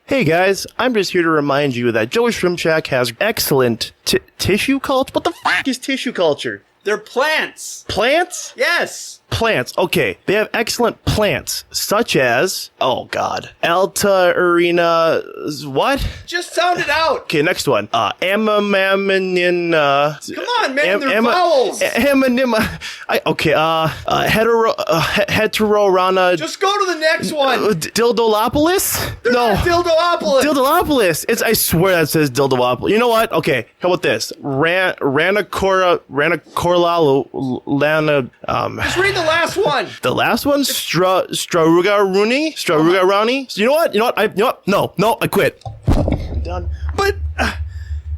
Hey guys, I'm just here to remind you that Joey Shrimp Shack has excellent tissue culture. What the f*** is tissue culture? They're plants. Plants? Yes. Plants. Okay, they have excellent plants, such as, oh god, Alta Arena, what? Just sound it out. Okay, next one. Amamamanin, Come on, man, they're vowels. Heterorana. Just go to the next one. Dildolopolis? They're not Dildolopolis. Dildolopolis. I swear that says Dildolopolis. You know what? Okay, how about this? Ranacorlalana, Just read the last one. the last one? Strarugaruni? You know what? No, I quit. I'm done. But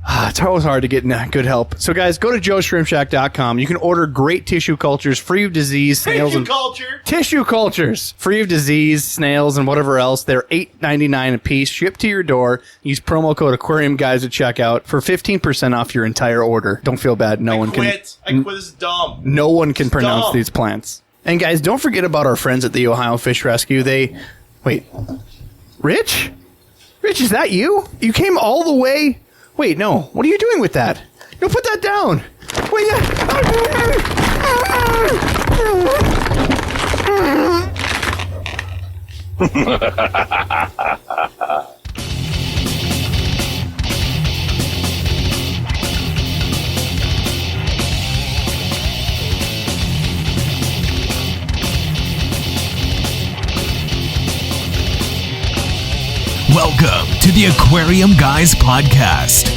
it's always hard to get good help. So, guys, go to joeshrimpshack.com. You can order great tissue cultures free of disease, snails, tissue cultures free of disease, snails, and whatever else. They're $8.99 a piece, shipped to your door. Use promo code Aquarium Guys at checkout for 15% off your entire order. Don't feel bad. I quit. This is dumb. No one can pronounce these plants. And guys, don't forget about our friends at the Ohio Fish Rescue. Wait, Rich? Rich, is that you? You came all the way? Wait, no. What are you doing with that? No, put that down. Wait, Welcome to the Aquarium Guys Podcast.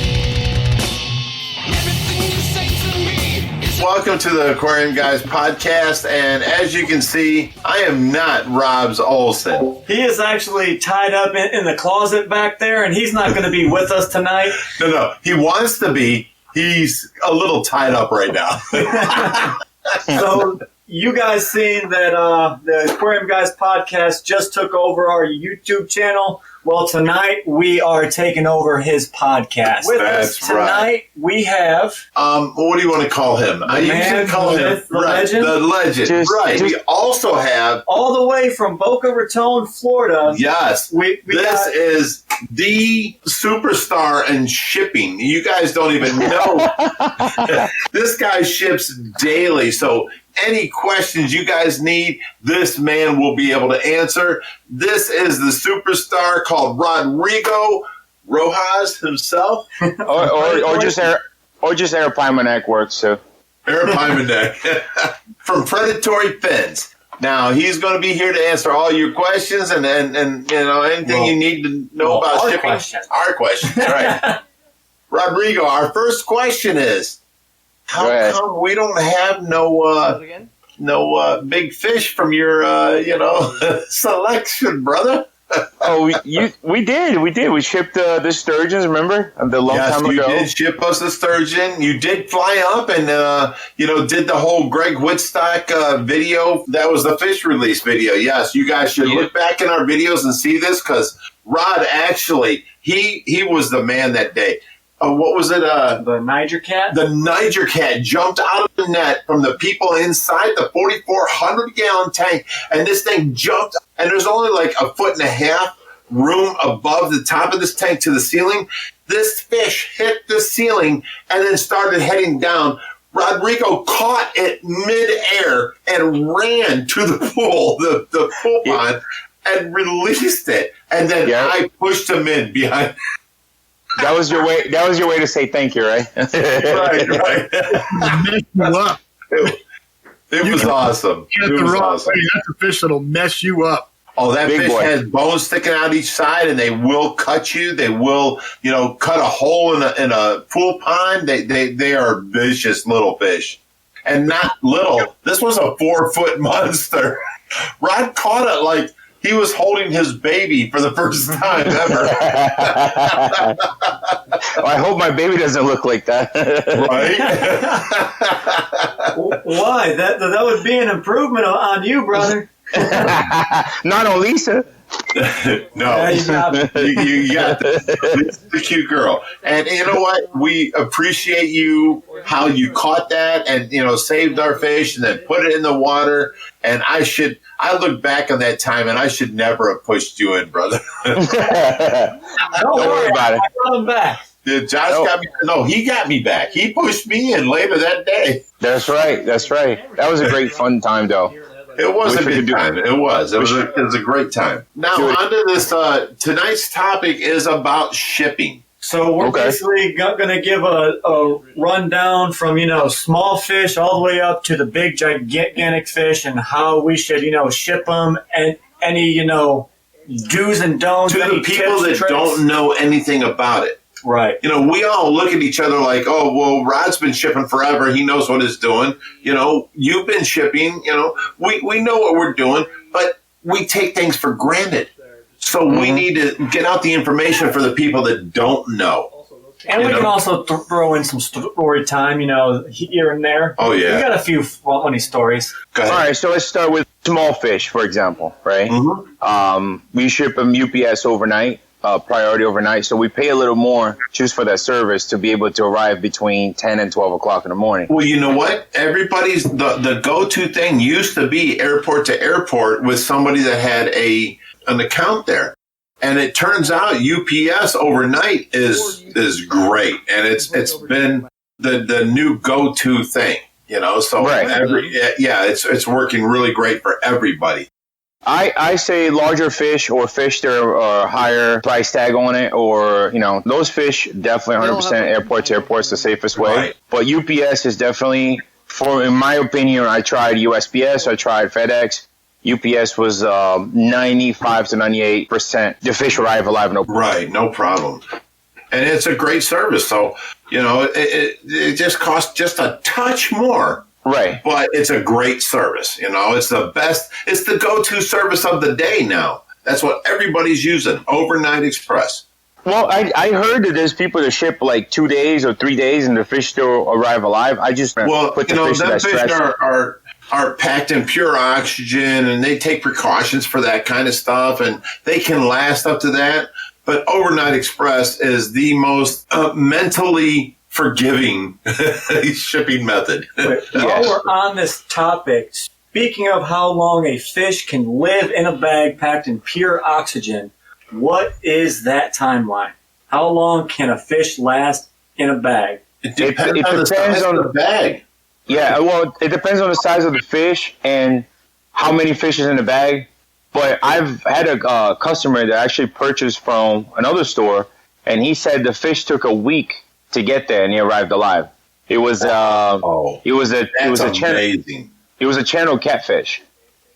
Welcome to the Aquarium Guys Podcast, and as you can see, I am not Rob's Olsen. He is actually tied up in the closet back there, and he's not going to be with us tonight. No, he wants to be. He's a little tied up right now. So you guys seen that the Aquarium Guys Podcast just took over our YouTube channel. Well, tonight we are taking over his podcast. With us tonight, we have... what do you want to call him? I usually call him... The legend. The legend, We also have... All the way from Boca Raton, Florida. Yes. This is the superstar in shipping. You guys don't even know. This guy ships daily, so... Any questions you guys need, this man will be able to answer. This is the superstar called Rodrigo Rojas himself. or just Aeropymanek works too. Aeropymanek from Predatory Fins. Now he's going to be here to answer all your questions and you know anything you need to know about shipping. Our questions, right? Rodrigo, our first question is. How come we don't have no big fish from your selection, brother? we did. We shipped the sturgeons. Remember the long time ago. You did ship us a sturgeon. You did fly up and did the whole Greg Woodstock video. That was the fish release video. Yes, you guys should look back in our videos and see this because Rod actually he was the man that day. What was it? The Niger cat? The Niger cat jumped out of the net from the people inside the 4,400-gallon tank, and this thing jumped, and there's only like 1.5 foot room above the top of this tank to the ceiling. This fish hit the ceiling and then started heading down. Rodrigo caught it midair and ran to the pool, the pool pond, and released it. And then I pushed him in behind. That was your way to say thank you, right? right. It was awesome. It was awesome. That's a fish that'll mess you up. Oh, that fish has bones sticking out each side, and they will cut you. They will, cut a hole in a pool pond. They are vicious little fish, and not little. This was a 4-foot monster. Rod caught it like he was holding his baby for the first time ever. I hope my baby doesn't look like that. Right? Why? That would be an improvement on you, brother. Not on Lisa. No, you got the cute girl. And you know what? We appreciate you, how you caught that and, saved our fish and then put it in the water. And I look back on that time and I should never have pushed you in, brother. Don't worry about it. I got him back. He got me back. He pushed me in later that day. That's right. That was a great fun time, though. It was a good time. It was a great time. Now, on to this. Tonight's topic is about shipping. So we're basically going to give a rundown from, small fish all the way up to the big, gigantic fish and how we should, ship them and any, do's and don'ts. To the people that don't know anything about it. Right. We all look at each other like, oh, well, Rod's been shipping forever. He knows what he's doing. You've been shipping. We know what we're doing, but we take things for granted. So we need to get out the information for the people that don't know. And we can also throw in some story time, here and there. Oh, yeah. We got a few funny stories. Go ahead. All right, so let's start with small fish, for example, right? Mm-hmm. We ship them UPS overnight. Priority overnight, so we pay a little more just for that service to be able to arrive between 10 and 12 o'clock in the morning. Well, you know what? Everybody's the go-to thing used to be airport to airport with somebody that had an account there. And it turns out UPS overnight is great, and it's been the new go-to thing, so it's working really great for everybody. I say larger fish or fish that are higher price tag on it, or those fish definitely 100% airport to airport is the safest way. Right. But UPS is definitely, in my opinion, I tried USPS, I tried FedEx. UPS was 95 to 98%. The fish arrive alive, no problem. Right, no problem. And it's a great service. So it just costs just a touch more. Right. But it's a great service. It's the best. It's the go-to service of the day now. That's what everybody's using, Overnight Express. Well, I heard that there's people that ship like 2 days or 3 days and the fish still arrive alive. I just put the fish to that stress. Are packed in pure oxygen, and they take precautions for that kind of stuff, and they can last up to that. But Overnight Express is the most mentally forgiving shipping method. While we're on this topic, speaking of how long a fish can live in a bag packed in pure oxygen, what is that timeline? How long can a fish last in a bag? It depends on the size of the bag. Yeah, well, it depends on the size of the fish and how many fish is in the bag. But I've had a customer that actually purchased from another store, and he said the fish took a week to get there, and he arrived alive. It was a channel catfish.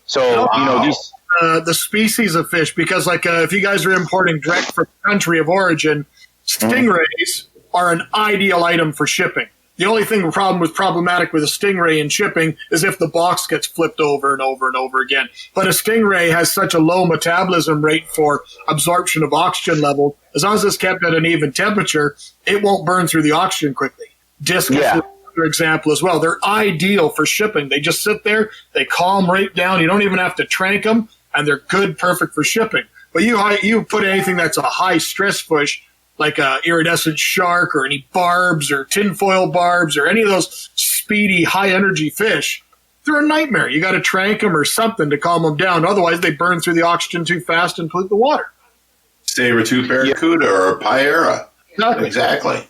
So these the species of fish, because if you guys are importing direct from the country of origin, stingrays are an ideal item for shipping. The only problematic with a stingray in shipping is if the box gets flipped over and over and over again. But a stingray has such a low metabolism rate for absorption of oxygen level. As long as it's kept at an even temperature, it won't burn through the oxygen quickly. Discus is another example as well. They're ideal for shipping. They just sit there, they calm right down. You don't even have to trank them, and they're perfect for shipping. But you put anything that's a high stress fish, like a iridescent shark or any barbs or tinfoil barbs or any of those speedy, high-energy fish, they're a nightmare. You got to trank them or something to calm them down. Otherwise, they burn through the oxygen too fast and pollute the water. Saber-tooth barracuda or Payera. Exactly.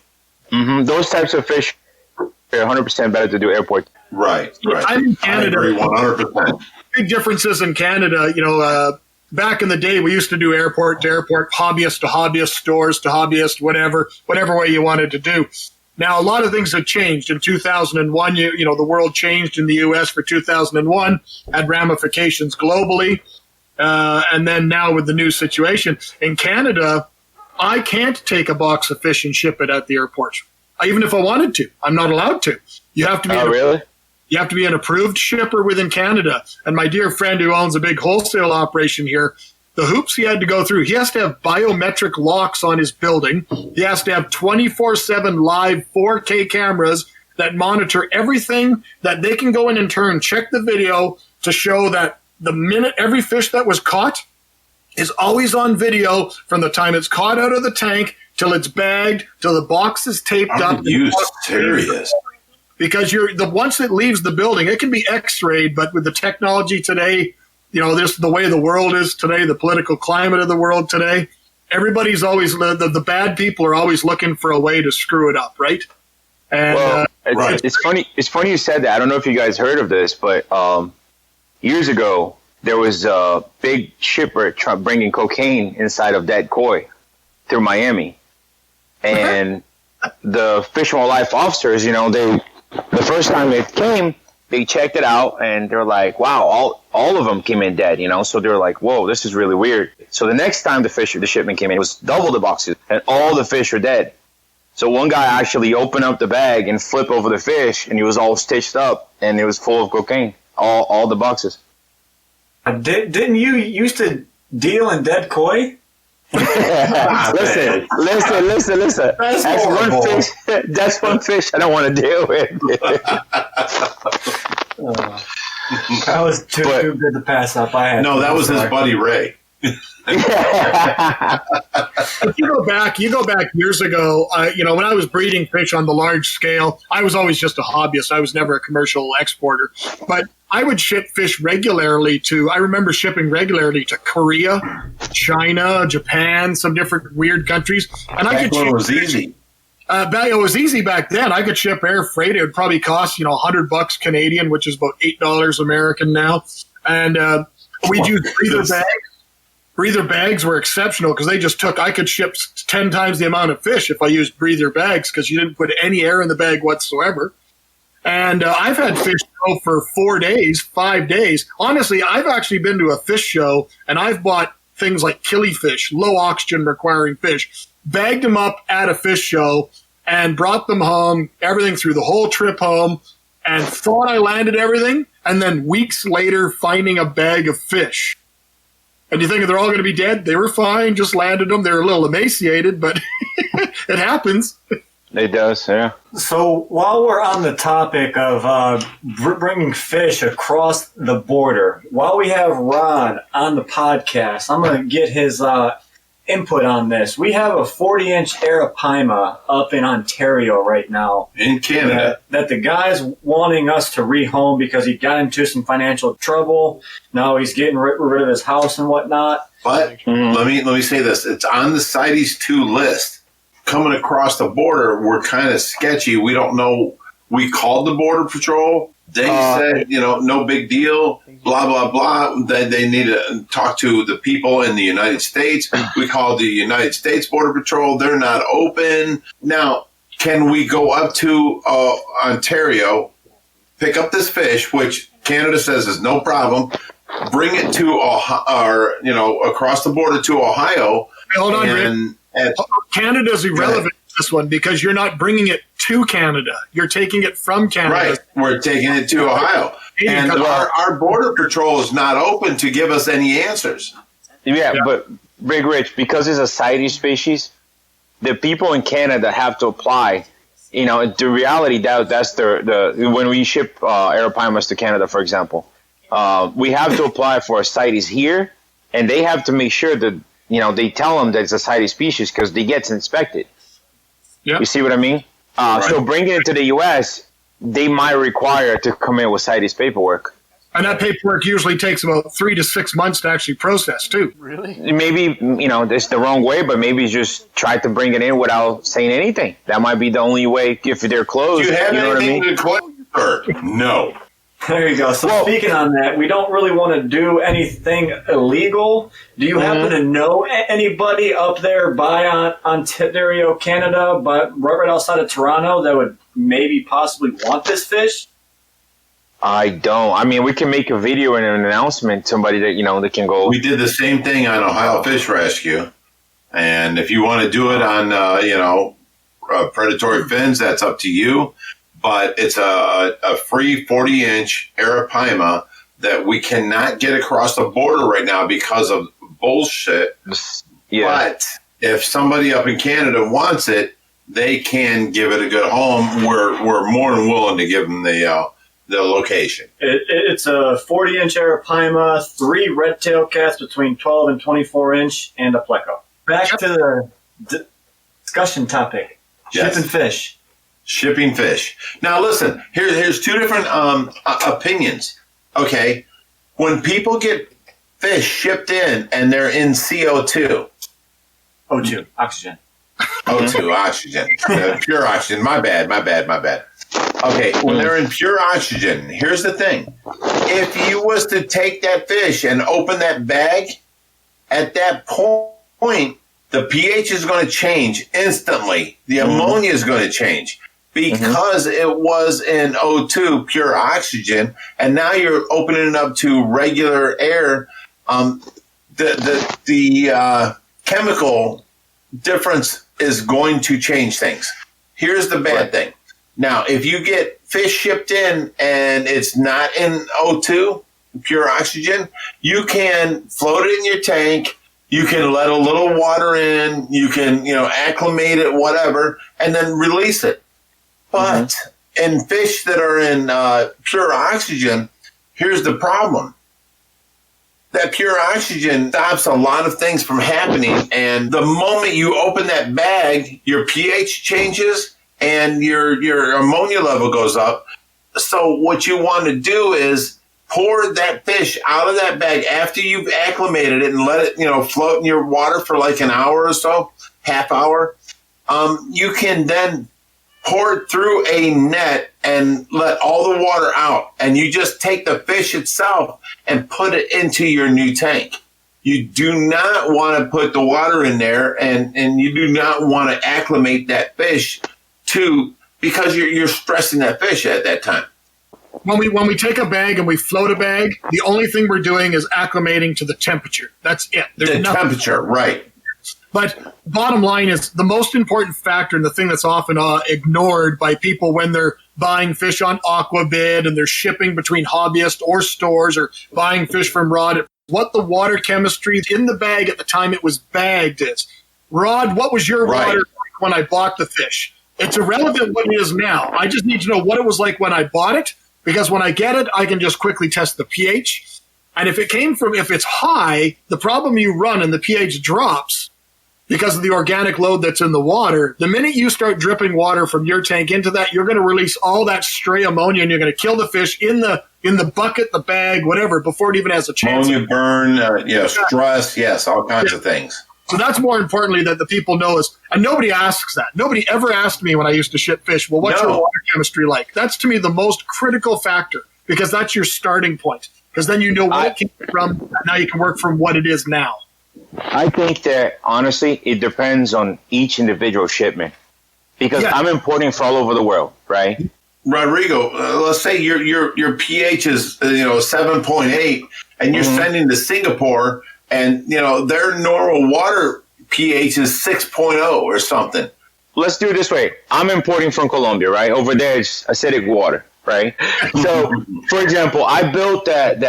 Mm-hmm. Those types of fish are 100% better to do airport. Right. I'm in Canada. I agree 100%. Big differences in Canada, back in the day, we used to do airport to airport, hobbyist to hobbyist, stores to hobbyist, whatever way you wanted to do. Now, a lot of things have changed. In 2001, the world changed in the U.S. for 2001, had ramifications globally. And then now with the new situation in Canada, I can't take a box of fish and ship it at the airport. Even if I wanted to, I'm not allowed to. You have to be. Really? You have to be an approved shipper within Canada. And my dear friend who owns a big wholesale operation here, the hoops he had to go through, he has to have biometric locks on his building. He has to have 24/7 live 4K cameras that monitor everything, that they can go in and check the video to show that the minute every fish that was caught is always on video from the time it's caught out of the tank till it's bagged, till the box is taped up. Are you serious? Because once it leaves the building, it can be X-rayed, but with the technology today, this the way the world is today, the political climate of the world today, everybody's always the bad people are always looking for a way to screw it up, right? And it's funny. It's funny you said that. I don't know if you guys heard of this, but years ago there was a big shipper bringing cocaine inside of dead koi through Miami, and the Fish and Wildlife officers, the first time it came, they checked it out and they're like, wow, all of them came in dead, so they're like, whoa, this is really weird. So the next time the shipment came in, it was double the boxes and all the fish were dead. So one guy actually opened up the bag and flipped over the fish, and he was all stitched up, and it was full of cocaine, all the boxes. Didn't you used to deal in dead koi? Listen. That's one fish I don't want to deal with. That was too good to pass up. That was his buddy Ray. If you go back years ago, when I was breeding fish on the large scale, I was always just a hobbyist. I was never a commercial exporter, but I would ship fish regularly I remember shipping regularly to Korea, China, Japan, some different weird countries. And I could ship. It was easy. It was easy back then. I could ship air freight. It would probably cost, $100 Canadian, which is about $8 American now. And we'd use breather bags. Breather bags were exceptional because I could ship 10 times the amount of fish if I used breather bags because you didn't put any air in the bag whatsoever. And I've had fish go for 4 days, 5 days. Honestly, I've actually been to a fish show and I've bought things like killifish, low oxygen requiring fish, bagged them up at a fish show and brought them home, everything through the whole trip home, and thought I landed everything. And then weeks later, finding a bag of fish. And you think they're all going to be dead? They were fine, just landed them. They were a little emaciated, but it happens. It does, yeah. So while we're on the topic of bringing fish across the border, while we have Ron on the podcast, I'm going to get his input on this. We have a 40-inch Arapaima up in Ontario right now. In Canada. That the guy's wanting us to rehome because he got into some financial trouble. Now he's getting rid of his house and whatnot. But let me say this. It's on the CITES 2 list. Coming across the border, we're kind of sketchy. We don't know. We called the Border Patrol. They said, no big deal, blah, blah, blah. They need to talk to the people in the United States. We called the United States Border Patrol. They're not open. Now, can we go up to Ontario, pick up this fish, which Canada says is no problem, bring it to across the border to Ohio? Hold on, Rick. Canada's irrelevant in this one because you're not bringing it to Canada. You're taking it from Canada. Right. We're taking it to Ohio. And our Border Patrol is not open to give us any answers. Yeah, but Big Rich, because it's a CITES species, the people in Canada have to apply. The reality that's the when we ship Arapaimas to Canada, for example, we have to apply for a CITES here, and they have to make sure that they tell them that it's a CITES species because they get inspected. Yep. You see what I mean? Right. So bringing it to the U.S., they might require to come in with CITES paperwork. And that paperwork usually takes about 3 to 6 months to actually process, too. Really? Maybe, it's the wrong way, but maybe just try to bring it in without saying anything. That might be the only way if they're closed. Do you have anything to close? No. There you go. So speaking on that, we don't really want to do anything illegal. Do you happen to know anybody up there by Ontario, Canada, but right outside of Toronto that would maybe possibly want this fish? I don't. I mean, we can make a video and an announcement. Somebody that, that can go. We did the same thing on Ohio Fish Rescue. And if you want to do it on, predatory fins, that's up to you. But it's a free 40-inch Arapaima that we cannot get across the border right now because of bullshit. Yeah. But if somebody up in Canada wants it, they can give it a good home. We're more than willing to give them the the location? It's a 40-inch Arapaima, 3 red tail cats between 12 and 24 inch, and a pleco. Back to the discussion topic: shipping fish. Shipping fish. Now, listen. Here's 2 different opinions. Okay, when people get fish shipped in and they're in CO2, O2, oxygen. O2, oxygen, pure oxygen. My bad. Okay, when they're in pure oxygen, here's the thing. If you was to take that fish and open that bag, at that point, the pH is going to change instantly. The ammonia is going to change because it was in O2, pure oxygen, and now you're opening it up to regular air. The chemical difference is going to change things. Here's the bad thing. Now, if you get fish shipped in and it's not in O2, pure oxygen, you can float it in your tank. You can let a little water in. You can, acclimate it, whatever, and then release it. But in fish that are in pure oxygen, here's the problem. That pure oxygen stops a lot of things from happening. And the moment you open that bag, your pH changes and your ammonia level goes up. So what you want to do is pour that fish out of that bag after you've acclimated it and let it, float in your water for like an hour or so, half hour. You can then pour it through a net and let all the water out. And you just take the fish itself and put it into your new tank. You do not want to put the water in there, and you do not want to acclimate that fish because you're stressing that fish at that time. When we take a bag and we float a bag, the only thing we're doing is acclimating to the temperature. That's it. There's nothing. Temperature, right. But bottom line is the most important factor, and the thing that's often ignored by people when they're buying fish on Aquabid and they're shipping between hobbyists or stores or buying fish from Rod, what the water chemistry in the bag at the time it was bagged is. Rod, what was your water like when I bought the fish? It's irrelevant what it is now. I just need to know what it was like when I bought it, because when I get it, I can just quickly test the pH. And if it's high, the problem you run and the pH drops because of the organic load that's in the water. The minute you start dripping water from your tank into that, you're going to release all that stray ammonia, and you're going to kill the fish in the bucket, the bag, whatever, before it even has a chance. Ammonia burn, stress, yes, all kinds of things. So that's more importantly that the people know is, and nobody asks that. Nobody ever asked me when I used to ship fish, well, what's your water chemistry like? That's to me the most critical factor, because that's your starting point. Because then you know what it came from, and now you can work from what it is now. I think that, honestly, it depends on each individual shipment. Because I'm importing from all over the world, right? Rodrigo, let's say your pH is 7.8, and you're sending to Singapore, and their normal water pH is 6.0 or something. Let's do it this way. I'm importing from Colombia, right? Over there, it's acidic water, right? So, for example, I built that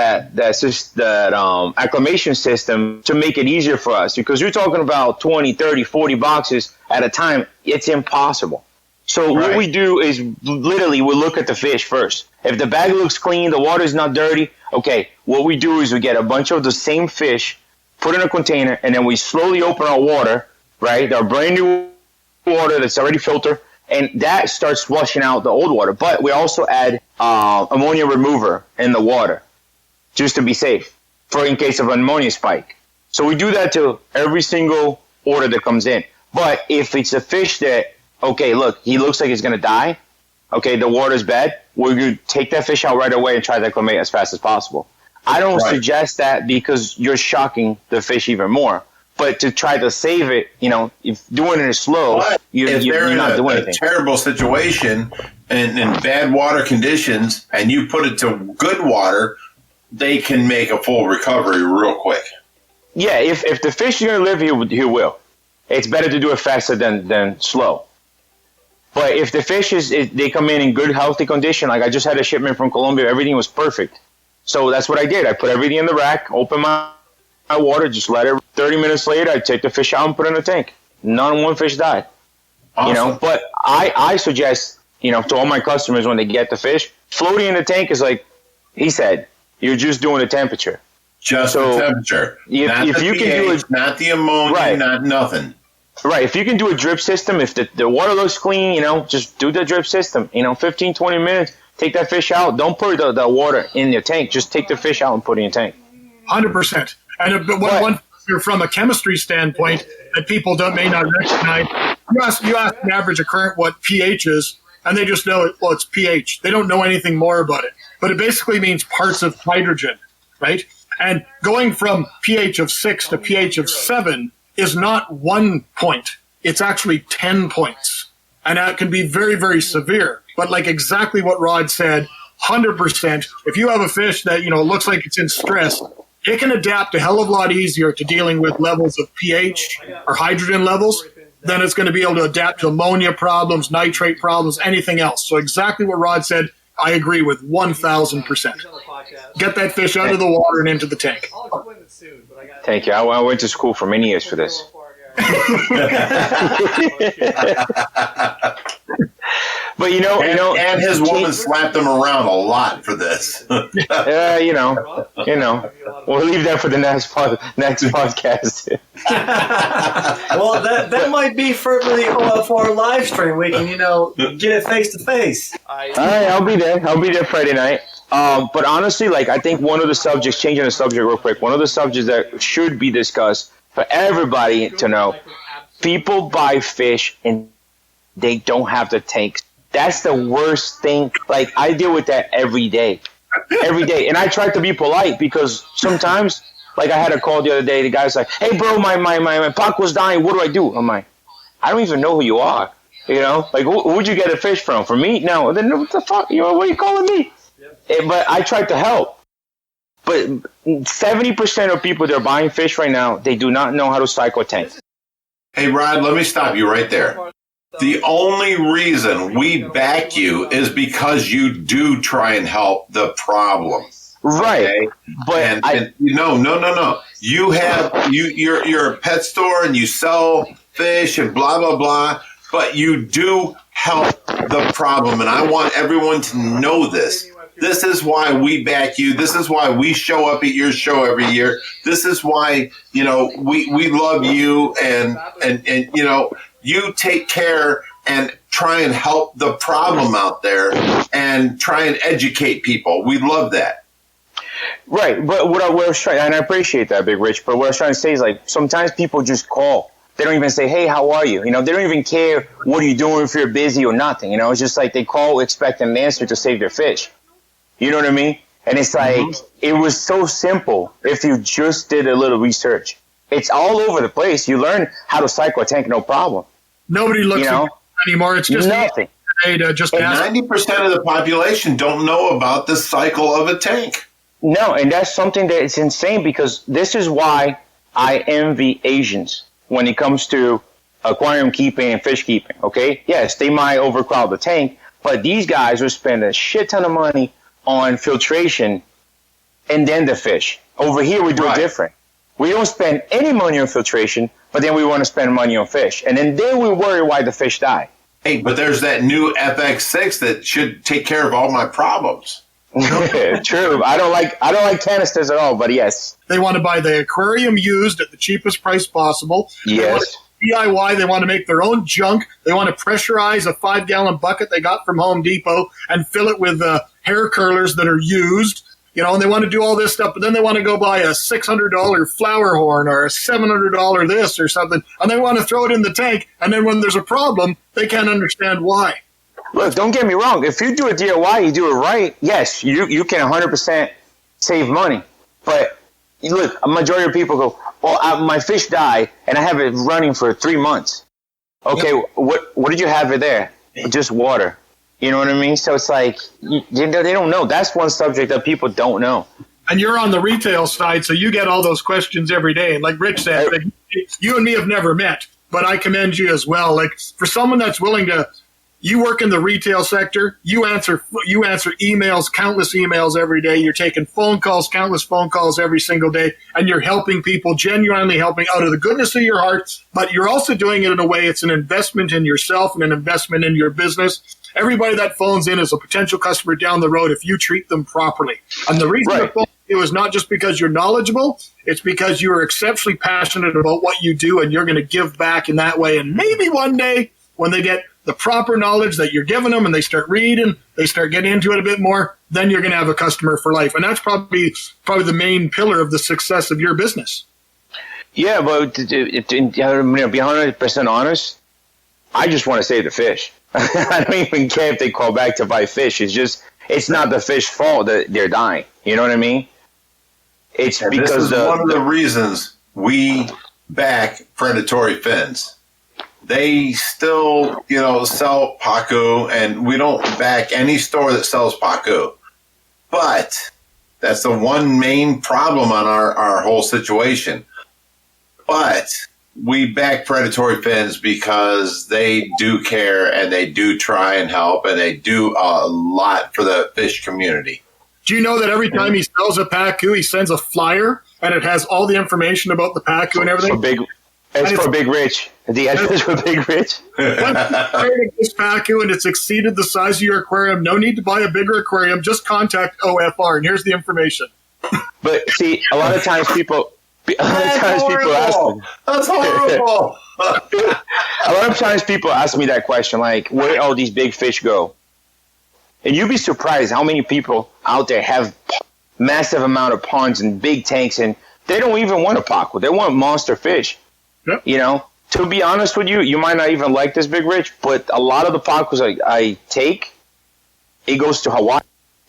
acclimation system to make it easier for us, because you're talking about 20, 30, 40 boxes at a time. It's impossible. So what we do is literally we look at the fish first. If the bag looks clean, the water is not dirty, okay, what we do is we get a bunch of the same fish, put in a container, and then we slowly open our water, right? Our brand new water that's already filtered, and that starts washing out the old water. But we also add ammonia remover in the water just to be safe in case of an ammonia spike. So we do that to every single order that comes in. But if it's a fish that, okay, look, he looks like he's going to die, okay, the water's bad, we're going to take that fish out right away and try to acclimate as fast as possible. I don't suggest that because you're shocking the fish even more. But to try to save it, if doing it slow, you're not doing anything. If they're in a terrible situation and in bad water conditions, and you put it to good water, they can make a full recovery real quick. Yeah, if the fish is going to live, he will. It's better to do it faster than slow. But if the fish they come in good, healthy condition, like I just had a shipment from Colombia, everything was perfect. So that's what I did. I put everything in the rack, open my water, just let it. 30 minutes later, I take the fish out and put it in the tank. Not one fish died. Awesome. But I suggest, to all my customers when they get the fish, Floating in the tank is like he said, you're just doing the temperature. Just the temperature. If you can do it, not the ammonia, right. Not nothing. Right. If you can do a drip system, if the water looks clean, just do the drip system. 15, 20 minutes, take that fish out. Don't put the water in your tank. Just take the fish out and put it in your tank. 100%. And one from a chemistry standpoint that people may not recognize, you ask an average occurrent what pH is, and they just know it's pH. They don't know anything more about it. But it basically means parts of hydrogen, right? And going from pH of 6 to pH of 7 is not 1 point. It's actually 10 points. And that can be very, very severe. But like exactly what Rod said, 100%, if you have a fish that, looks like it's in stress, it can adapt a hell of a lot easier to dealing with levels of pH or hydrogen levels than it's going to be able to adapt to ammonia problems, nitrate problems, anything else. So exactly what Rod said, I agree with 1,000%. Get that fish out of the water and into the tank. Thank you. I went to school for many years for this. But and his woman slapped him around a lot for this. We'll leave that for the next podcast. Well, that might be for our live stream. We can get it face to face. All right, I'll be there. I'll be there Friday night. But honestly, I think one of the subjects, changing the subject real quick, one of the subjects that should be discussed for everybody to know, people buy fish and they don't have the tanks. That's the worst thing. I deal with that every day. And I try to be polite because sometimes, I had a call the other day, the guy's like, hey, bro, my puck was dying. What do I do? I'm like, I don't even know who you are. Who'd you get a fish from? For me? No. Then what the fuck? What are you calling me? But I tried to help. But 70% of people that are buying fish right now, they do not know how to cycle a tank. Hey, Rod, let me stop you right there. The only reason we back you is because you do try and help the problem. Right. Okay? But no. You're a pet store and you sell fish and blah, blah, blah. But you do help the problem. And I want everyone to know this. This is why we back you. This is why we show up at your show every year. This is why, we love you and you take care and try and help the problem out there and try and educate people. We love that. Right. But what I was trying, and I appreciate that, Big Rich, but what I was trying to say is sometimes people just call. They don't even say, hey, how are you? They don't even care what are you doing if you're busy or nothing. It's just they call expecting an answer to save their fish. You know what I mean? And it's it was so simple if you just did a little research. It's all over the place. You learn how to cycle a tank, no problem. Nobody looks at it anymore. It's just nothing. Just 90% of the population don't know about the cycle of a tank. No, and that's something that is insane because this is why I envy Asians when it comes to aquarium keeping and fish keeping, okay? Yes, they might overcrowd the tank, but these guys will spend a shit ton of money on filtration and then the fish. Over here, we do it different. We don't spend any money on filtration, but then we want to spend money on fish. And then we worry why the fish die. Hey, but there's that new FX6 that should take care of all my problems. True. I don't like canisters at all, but yes. They want to buy the aquarium used at the cheapest price possible. Yes. DIY, they want to make their own junk. They want to pressurize a 5-gallon bucket they got from Home Depot and fill it with hair curlers that are used, and they want to do all this stuff, but then they want to go buy a $600 flower horn or a $700 this or something, and they want to throw it in the tank, and then when there's a problem, they can't understand why. Look, don't get me wrong. If you do a DIY, you do it right, yes, you can 100% save money. But look, a majority of people go, well, my fish died, and I have it running for 3 months. Okay, what did you have it there? Just water. You know what I mean? So it's they don't know. That's one subject that people don't know. And you're on the retail side, so you get all those questions every day. And like Rich said, you and me have never met, but I commend you as well. For someone that's willing to, you work in the retail sector, you answer emails, countless emails every day. You're taking phone calls, countless phone calls every single day, and you're helping people, genuinely helping out of the goodness of your heart. But you're also doing it in a way it's an investment in yourself and an investment in your business. everybody that phones in is a potential customer down the road if you treat them properly. And the reason they're phoning you is not just because you're knowledgeable, it's because you are exceptionally passionate about what you do and you're going to give back in that way. And maybe one day when they get the proper knowledge that you're giving them and they start reading, they start getting into it a bit more, then you're going to have a customer for life. And that's probably the main pillar of the success of your business. Yeah, but to be 100% honest, I just want to save the fish. I don't even care if they call back to buy fish. It's not the fish fault that they're dying. You know what I mean? It's because this is one of the reasons we back predatory fins. They still, sell pacu, and we don't back any store that sells pacu. But that's the one main problem on our whole situation. But we back predatory fins because they do care and they do try and help and they do a lot for the fish community. Do you know that every time he sells a pacu, he sends a flyer and it has all the information about the pacu and everything? It's for Big Rich. The ad is for Big Rich. Once you this pacu and it's exceeded the size of your aquarium, no need to buy a bigger aquarium. Just contact OFR, and here's the information. But see, a lot of times people ask me. That's horrible. A lot of times people ask me that question, like, where all these big fish go? And you'd be surprised how many people out there have massive amount of ponds and big tanks, and they don't even want a pacu. They want monster fish. Yep. To be honest with you, you might not even like this, Big Rich, but a lot of the pacus I take, it goes to Hawaii.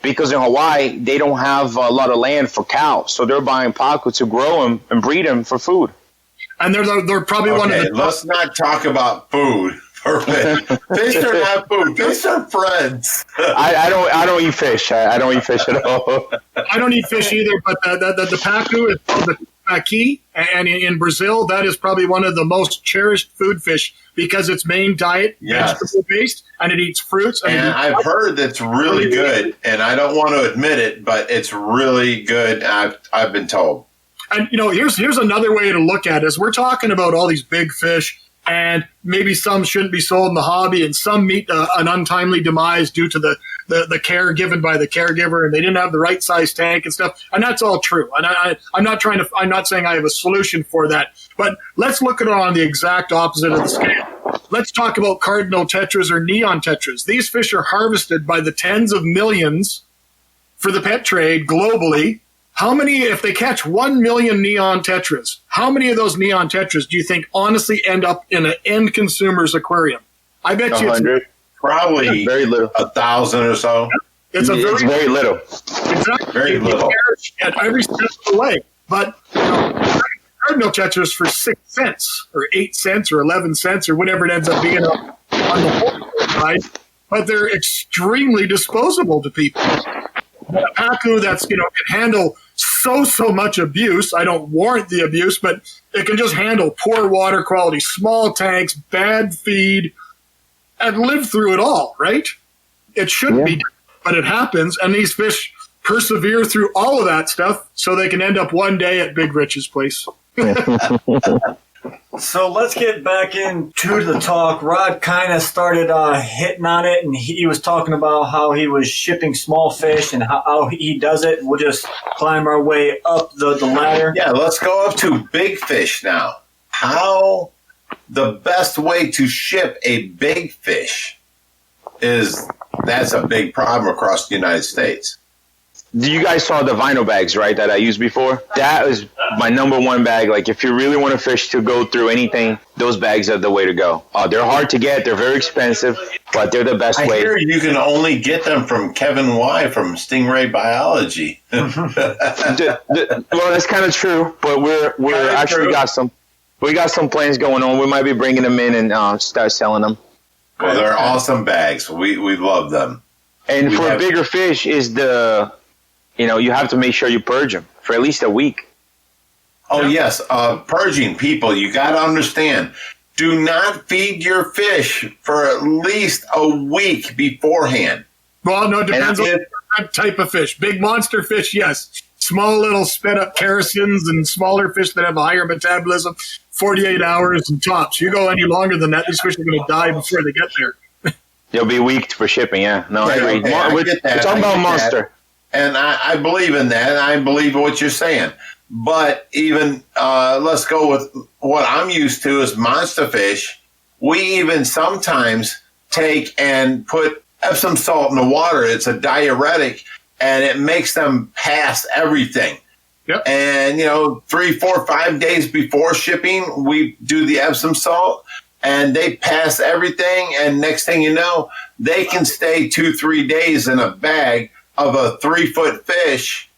Because in Hawaii, they don't have a lot of land for cows, so they're buying pacu to grow them and breed them for food. And they're probably one of the... Let's not talk about food. Fish are not food. Fish are friends. I don't eat fish. I don't eat fish at all. I don't eat fish either, but the pacu is called the paqui, and in Brazil, that is probably one of the most cherished food fish because its main diet vegetable based, and it eats fruits. And I've heard that's really good, and I don't want to admit it, but it's really good. I've been told. And here's another way to look at it: is we're talking about all these big fish. And maybe some shouldn't be sold in the hobby, and some meet an untimely demise due to the care given by the caregiver, and they didn't have the right size tank and stuff. And that's all true. And I'm not saying I have a solution for that. But let's look at it on the exact opposite of the scale. Let's talk about cardinal tetras or neon tetras. These fish are harvested by the tens of millions for the pet trade globally. How many, if they catch 1 million neon tetras, how many of those neon tetras do you think honestly end up in an end consumer's aquarium? I bet 100. Probably very little. 1,000 or so. It's very little. Exactly. Very little. At every step of the way. But cardinal tetras for 6 cents or 8 cents or 11 cents or whatever it ends up being on the wholesale side. But they're extremely disposable to people. A pacu that's can handle so much abuse. I don't warrant the abuse, but it can just handle poor water quality, small tanks, bad feed, and live through it all, right? It shouldn't be, but it happens, and these fish persevere through all of that stuff so they can end up one day at Big Rich's place. So let's get back into the talk. Rod kind of started hitting on it, and he was talking about how he was shipping small fish and how he does it. We'll just climb our way up the ladder. Yeah, let's go up to big fish now. How the best way to ship a big fish that's a big problem across the United States. You guys saw the vinyl bags, right, that I used before? That was my number one bag. Like, if you really want a fish to go through anything, those bags are the way to go. They're hard to get. They're very expensive, but they're the best way. I hear you can only get them from Kevin Y. from Stingray Biology. Well, that's kind of true, but we're actually got some. We got some plans going on. We might be bringing them in and start selling them. Well, they're awesome bags. We love them. And for a bigger fish is you have to make sure you purge them for at least a week. Oh, yes. Purging, people, you got to understand. Do not feed your fish for at least a week beforehand. Well, no, it depends on the type of fish. Big monster fish, yes. Small little sped-up kerosins and smaller fish that have a higher metabolism, 48 hours and tops. You go any longer than that, these fish are going to die before they get there. You'll be weak for shipping. Yeah, no, I agree. Okay, I get that. We're talking I about get monster. that. And I believe in that. And I believe what you're saying. But even let's go with what I'm used to is monster fish. We even sometimes take and put Epsom salt in the water. It's a diuretic, and it makes them pass everything. Yep. And, 3, 4, 5 days before shipping, we do the Epsom salt, and they pass everything. And next thing you know, they can stay 2-3 days in a bag of a 3-foot fish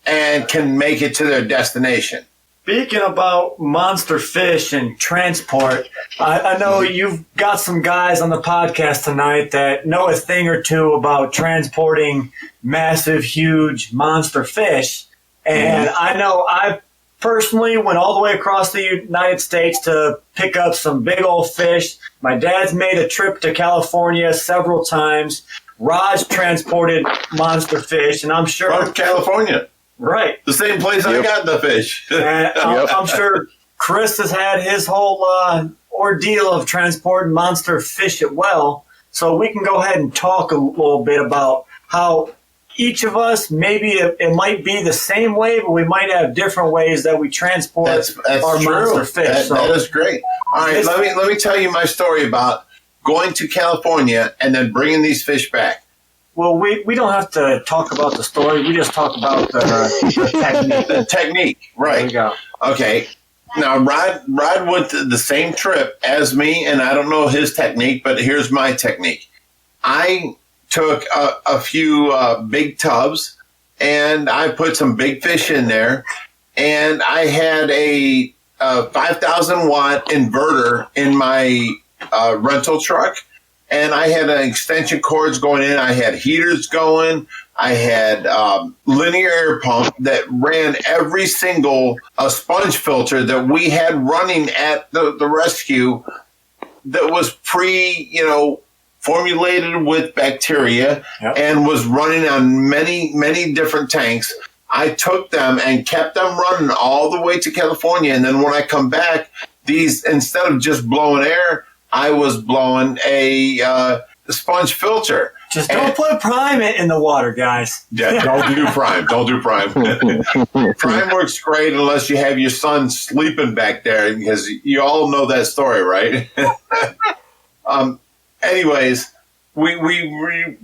and can make it to their destination. Speaking about monster fish and transport, I know you've got some guys on the podcast tonight that know a thing or two about transporting massive, huge monster fish. And I know I personally went all the way across the United States to pick up some big old fish. My dad's made a trip to California several times. Raj transported monster fish, and I'm sure... From California. Right. The same place I got the fish. And I'm sure Chris has had his whole ordeal of transporting monster fish as well. So we can go ahead and talk a little bit about how each of us, maybe it might be the same way, but we might have different ways that we transport our monster fish. That is great. All right, let me tell you my story about going to California and then bringing these fish back. Well, we don't have to talk about the story. We just talk about the technique. The technique, right. There you go. Okay. Now, Rod went to the same trip as me, and I don't know his technique, but here's my technique. I took a few big tubs, and I put some big fish in there, and I had a 5,000-watt inverter in my rental truck. And I had extension cords going in. I had heaters going. I had linear air pump that ran every single sponge filter that we had running at the rescue that was formulated with bacteria and was running on many, many different tanks. I took them and kept them running all the way to California. And then when I come back, these, instead of just blowing air, I was blowing a sponge filter. Just don't put Prime in the water, guys. Yeah, don't do Prime. Don't do Prime. Prime works great unless you have your son sleeping back there, because you all know that story, right? Anyways, we ran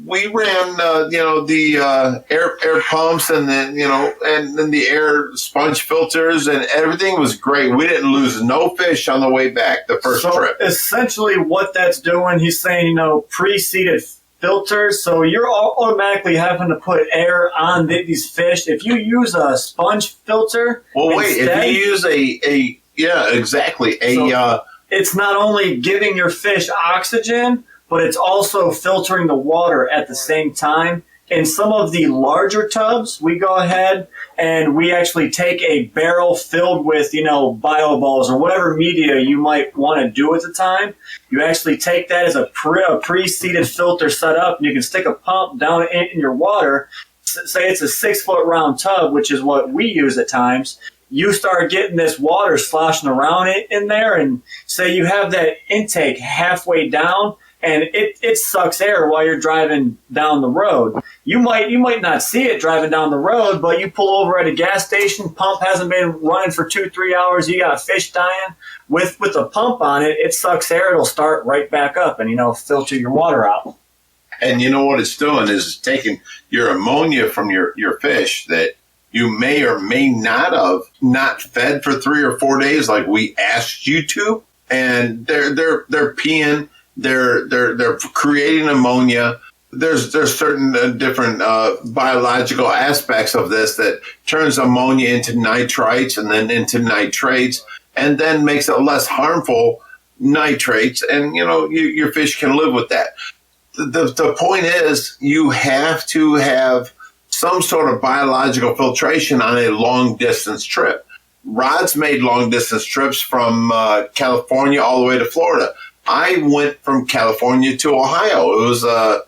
the air pumps and then and then the air sponge filters, and everything was great. We didn't lose no fish on the way back the first trip. Essentially, what that's doing, he's saying pre-seated filters, so you're automatically having to put air on these fish. If you use a sponge filter, if you use it's not only giving your fish oxygen, but it's also filtering the water at the same time. In some of the larger tubs, we go ahead and we actually take a barrel filled with, bio-balls or whatever media you might want to do at the time. You actually take that as a pre-seated filter set up, and you can stick a pump down in your water. Say it's a 6-foot round tub, which is what we use at times. You start getting this water sloshing around in there, and say you have that intake halfway down, and it sucks air while you're driving down the road. You might not see it driving down the road, but you pull over at a gas station, pump hasn't been running for 2-3 hours, you got fish dying. With a pump on it, it sucks air, it'll start right back up and filter your water out. And you know what it's doing is it's taking your ammonia from your fish that you may or may not have not fed for 3 or 4 days like we asked you to, and they're peeing. They're creating ammonia. There's certain different biological aspects of this that turns ammonia into nitrites and then into nitrates, and then makes it less harmful nitrates. And your fish can live with that. The point is, you have to have some sort of biological filtration on a long distance trip. Rod's made long distance trips from California all the way to Florida. I went from California to Ohio. It was a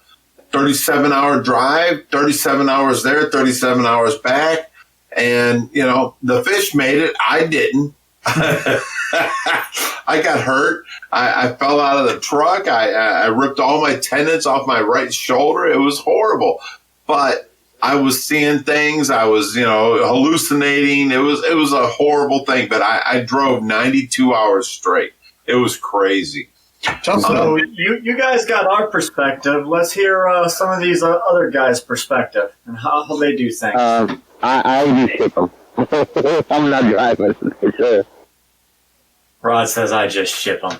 37-hour drive, 37 hours there, 37 hours back. And, the fish made it. I didn't. I got hurt. I fell out of the truck. I ripped all my tendons off my right shoulder. It was horrible. But I was seeing things. I was, hallucinating. It was a horrible thing. But I drove 92 hours straight. It was crazy. So you guys got our perspective. Let's hear some of these other guys' perspective and how they do things. I just ship them. I'm not driving for sure. Rod says I just ship them.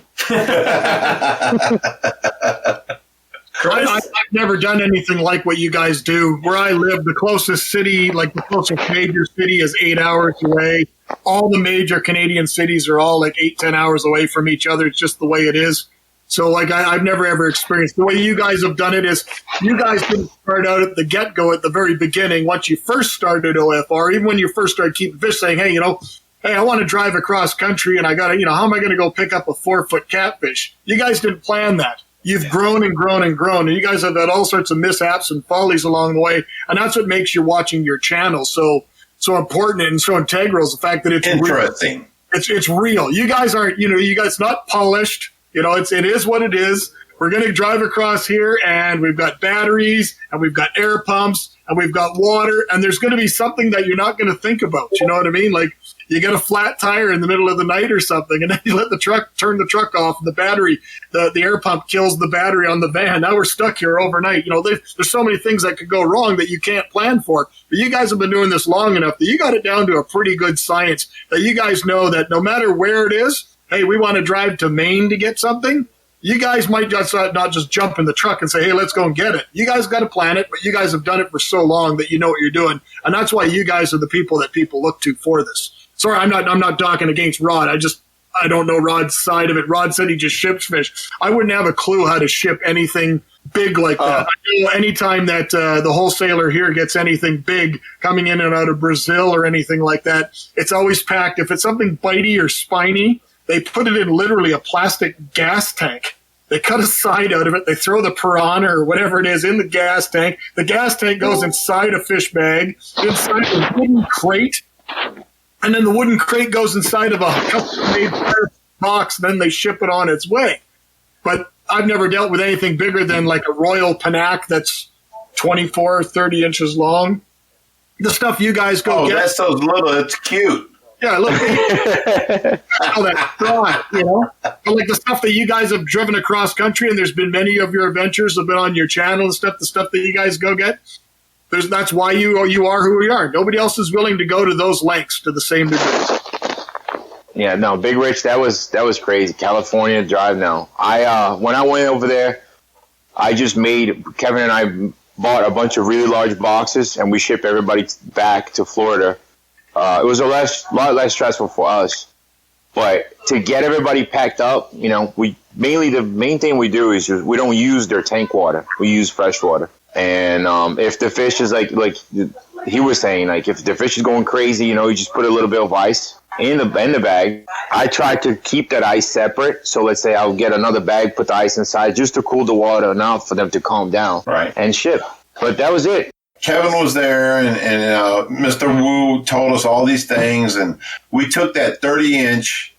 I've never done anything like what you guys do. Where I live, the closest city, like the closest major city, is 8 hours away. All the major Canadian cities are all like 8-10 hours away from each other. It's just the way it is. So, like, I've never ever experienced the way you guys have done it. Is you guys didn't start out at the get-go at the very beginning. Once you first started OFR, even when you first started keeping fish, saying, hey, I want to drive across country and I got to, how am I going to go pick up a 4-foot catfish? You guys didn't plan that. You've grown and grown and grown, and you guys have had all sorts of mishaps and follies along the way, and that's what makes you watching your channel so important and so integral, is the fact that it's interesting. Real. It's real. You guys aren't, you guys not polished. It is what it is. We're going to drive across here, and we've got batteries, and we've got air pumps, and we've got water, and there's going to be something that you're not going to think about. You know what I mean? Like, you get a flat tire in the middle of the night or something, and then you turn the truck off, and the battery, the air pump kills the battery on the van. Now we're stuck here overnight. There's so many things that could go wrong that you can't plan for. But you guys have been doing this long enough that you got it down to a pretty good science that you guys know that no matter where it is, hey, we want to drive to Maine to get something. You guys might just not just jump in the truck and say, hey, let's go and get it. You guys got to plan it, but you guys have done it for so long that you know what you're doing. And that's why you guys are the people that people look to for this. Sorry, I'm not talking against Rod. I don't know Rod's side of it. Rod said he just ships fish. I wouldn't have a clue how to ship anything big like that. I know anytime that the wholesaler here gets anything big coming in and out of Brazil or anything like that, it's always packed. If it's something bitey or spiny, they put it in literally a plastic gas tank. They cut a side out of it. They throw the piranha or whatever it is in the gas tank. The gas tank goes inside a fish bag, inside a wooden crate, and then the wooden crate goes inside of a custom-made box, and then they ship it on its way. But I've never dealt with anything bigger than like a Royal Panac that's 24 or 30 inches long. The stuff you guys go get. Oh, that's so little. It's cute. Yeah, look. All that thought, But like the stuff that you guys have driven across country, and there's been many of your adventures have been on your channel and stuff, the stuff that you guys go get. That's why you are who you are. Nobody else is willing to go to those lengths to the same degree. Yeah, no, Big Rich, that was crazy. California drive now. When I went over there, Kevin and I bought a bunch of really large boxes, and we shipped everybody back to Florida. It was a lot less stressful for us, but to get everybody packed up, the main thing we do is we don't use their tank water. We use fresh water. And if the fish is like he was saying, like if the fish is going crazy, you just put a little bit of ice in the bag. I try to keep that ice separate. So let's say I'll get another bag, put the ice inside just to cool the water enough for them to calm down, right, and ship. But that was it. Kevin was there, and Mr. Wu told us all these things, and we took that 30-inch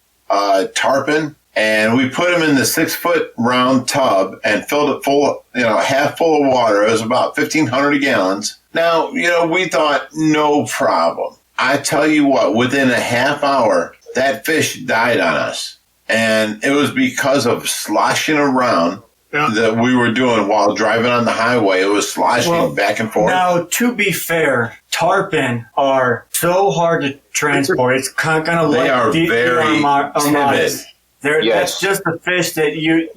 tarpon, and we put him in the 6-foot round tub and filled it full, half full of water. It was about 1,500 gallons. Now, we thought, no problem. I tell you what, within a half hour, that fish died on us, and it was because of sloshing around. Yeah. That we were doing while driving on the highway. It was sloshing back and forth. Now, to be fair, tarpon are so hard to transport. It's kind of like they are very timid. That's just a fish that you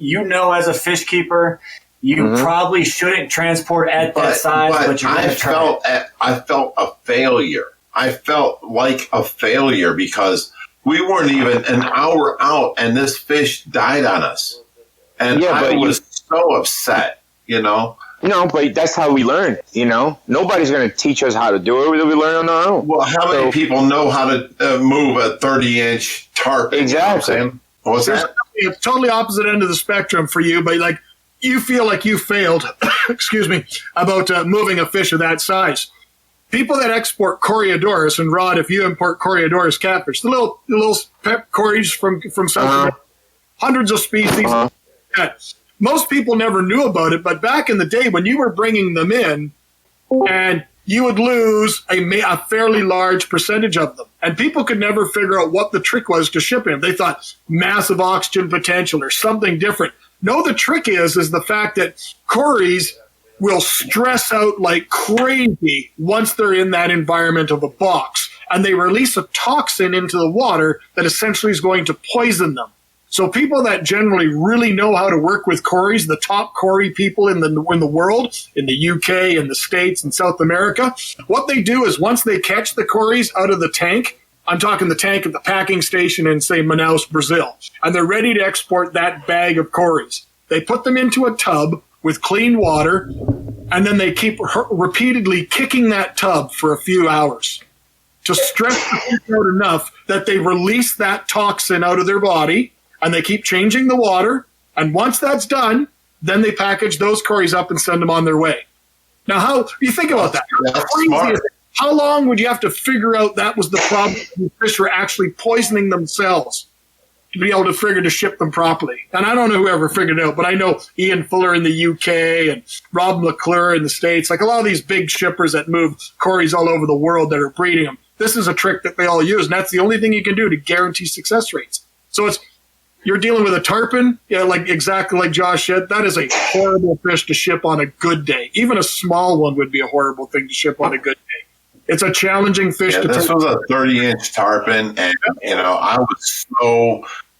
as a fish keeper, you probably shouldn't transport at that size. But you're I felt a failure. I felt like a failure because we weren't even an hour out, and this fish died on us. And I was so upset, No, but that's how we learn, Nobody's going to teach us how to do it. We learn on our own. Well, how many people know how to move a 30-inch tarpon? Exactly. What's that? It's totally opposite end of the spectrum for you, but like you feel like you failed, excuse me, about moving a fish of that size. people that export Coriodoris, and Rod, if you import Coriodoris catfish, the little pep cories from South America, hundreds of species. Most people never knew about it, but back in the day when you were bringing them in, and you would lose a fairly large percentage of them. And people could never figure out what the trick was to shipping them. They thought massive oxygen potential or something different. No, the trick is the fact that cories will stress out like crazy once they're in that environment of a box. And they release a toxin into the water that essentially is going to poison them. So people that generally really know how to work with cories, the top cory people in the world, in the UK, in the States, and South America, what they do is once they catch the cories out of the tank, I'm talking the tank at the packing station in, say, Manaus, Brazil, and they're ready to export that bag of cories. They put them into a tub with clean water, and then they keep repeatedly kicking that tub for a few hours to stress the fish out enough that they release that toxin out of their body. And they keep changing the water. And once that's done, then they package those cories up and send them on their way. Now, how you think about that? How long would you have to figure out that was the problem? The fish were actually poisoning themselves to be able to figure to ship them properly. And I don't know whoever figured it out, but I know Ian Fuller in the UK and Rob McClure in the States, like a lot of these big shippers that move cories all over the world that are breeding them. This is a trick that they all use, and that's the only thing you can do to guarantee success rates. So you're dealing with a tarpon, like exactly like Josh said. That is a horrible fish to ship on a good day. Even a small one would be a horrible thing to ship on a good day. It's a challenging fish to This was a 30-inch tarpon, and I was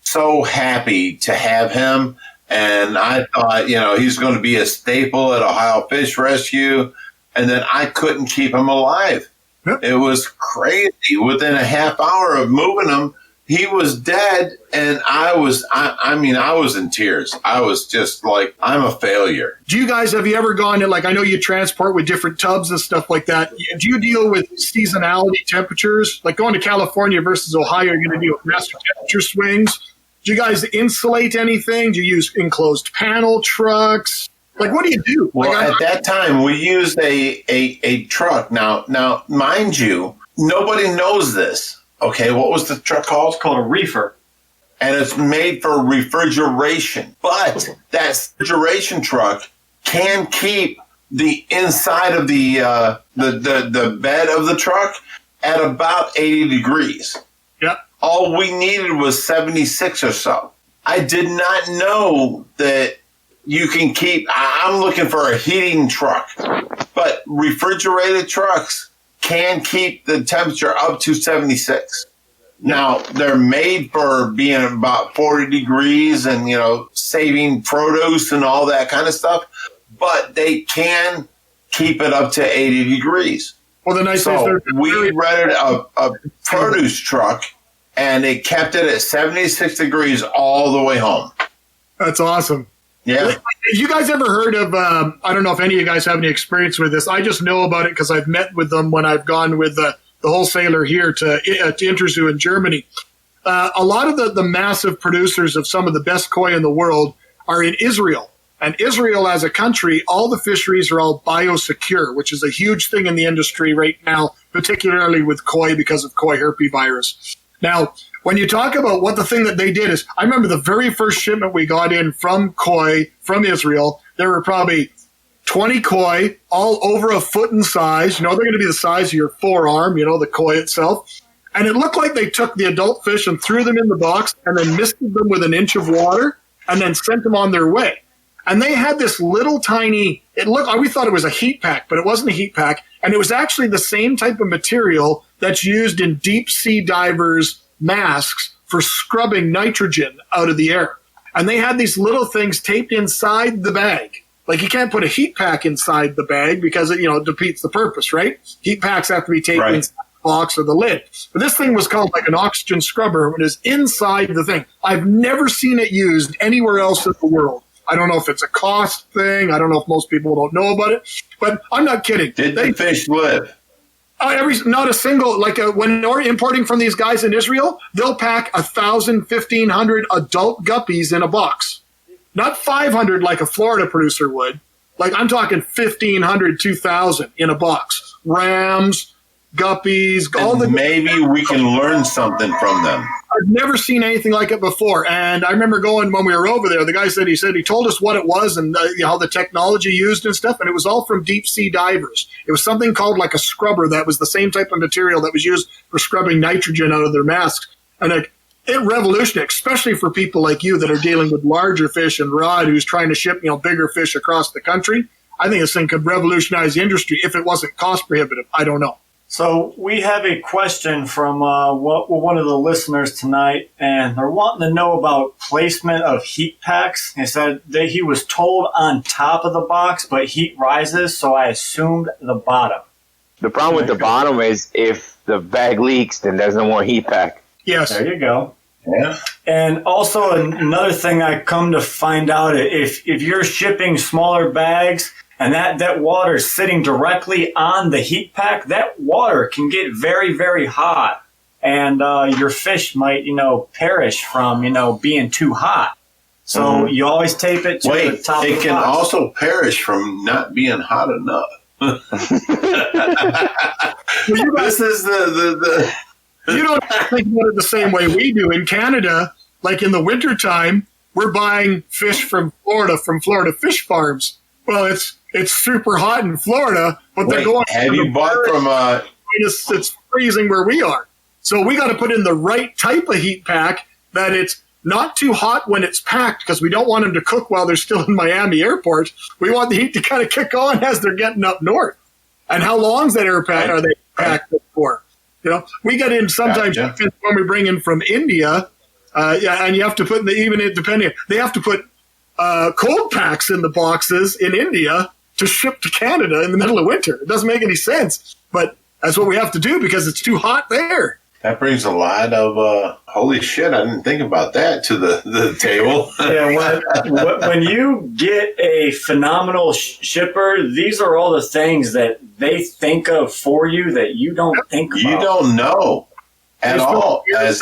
so happy to have him. And I thought, he's going to be a staple at Ohio Fish Rescue, and then I couldn't keep him alive. Yep. It was crazy. Within a half hour of moving him, he was dead, and I was in tears. I was just like, I'm a failure. Have you ever gone in, I know you transport with different tubs and stuff like that. Do you deal with seasonality temperatures? Like going to California versus Ohio, you're going to deal with master temperature swings. Do you guys insulate anything? Do you use enclosed panel trucks? What do you do? Well, at that time, we used a truck. Now, mind you, nobody knows this. Okay, what was the truck called? It's called a reefer. And it's made for refrigeration. But that refrigeration truck can keep the inside of the bed of the truck at about 80 degrees. Yep. All we needed was 76 or so. I did not know that you can keep, I'm looking for a heating truck, but refrigerated trucks can keep the temperature up to 76. Now, they're made for being about 40 degrees and, saving produce and all that kind of stuff, but they can keep it up to 80 degrees. Well, the nice thing is we rented a produce truck, and it kept it at 76 degrees all the way home. That's awesome. Yeah. You guys ever heard of, I don't know if any of you guys have any experience with this. I just know about it because I've met with them when I've gone with the wholesaler here to Interzoo in Germany. A lot of the massive producers of some of the best koi in the world are in Israel. And Israel as a country, all the fisheries are all biosecure, which is a huge thing in the industry right now, particularly with koi because of koi herpesvirus. Now, when you talk about what the thing that they did is, I remember the very first shipment we got in from koi, from Israel, there were probably 20 koi, all over a foot in size. They're going to be the size of your forearm, the koi itself. And it looked like they took the adult fish and threw them in the box and then misted them with an inch of water and then sent them on their way. And they had this little tiny, we thought it was a heat pack, but it wasn't a heat pack. And it was actually the same type of material that's used in deep sea divers' masks for scrubbing nitrogen out of the air. And they had these little things taped inside the bag. You can't put a heat pack inside the bag because it, defeats the purpose, right? Heat packs have to be taped inside the box or the lid. But this thing was called an oxygen scrubber. It is inside the thing. I've never seen it used anywhere else in the world. I don't know if it's a cost thing. I don't know if most people don't know about it. But I'm not kidding. Did the fish live? Not a single, when they're importing from these guys in Israel, they'll pack 1,000, 1,500 adult guppies in a box. Not 500 like a Florida producer would, Like, I'm talking 1,500, 2,000 in a box. Rams, guppies, all the. Maybe we can learn something from them. I've never seen anything like it before. And I remember going when we were over there, the guy said he told us what it was and how the technology used and stuff. And it was all from deep sea divers. It was something called like a scrubber that was the same type of material that was used for scrubbing nitrogen out of their masks. And it revolutionized, especially for people like you that are dealing with larger fish and Rod, who's trying to ship, bigger fish across the country. I think this thing could revolutionize the industry if it wasn't cost prohibitive. I don't know. So we have a question from one of the listeners tonight, and they're wanting to know about placement of heat packs. He said that he was told on top of the box, but heat rises, so I assumed the bottom. The problem with the bottom is if the bag leaks, then there's no more heat pack. Yes. There you go. Yeah. And also another thing I come to find out, if you're shipping smaller bags and that water is sitting directly on the heat pack, that water can get very, very hot. And your fish might, perish from, being too hot. So you always tape it to the top of the box. It can also perish from not being hot enough. This is the You don't think about it the same way we do. In Canada, like in the wintertime, we're buying fish from Florida fish farms. Well, it's super hot in Florida, but they're going. Have you bought from It's freezing where we are. So we got to put in the right type of heat pack that it's not too hot when it's packed, because we don't want them to cook while they're still in Miami airport. We want the heat to kind of kick on as they're getting up north. And how long's that air pack are they packed for? We get in sometimes when we bring in from India, and you have to put they have to put cold packs in the boxes in India to ship to Canada in the middle of winter. It doesn't make any sense, but that's what we have to do because it's too hot there. That brings a lot of holy shit! I didn't think about that to the table. Yeah, when you get a phenomenal shipper, these are all the things that they think of for you that you don't think about. You don't know at all as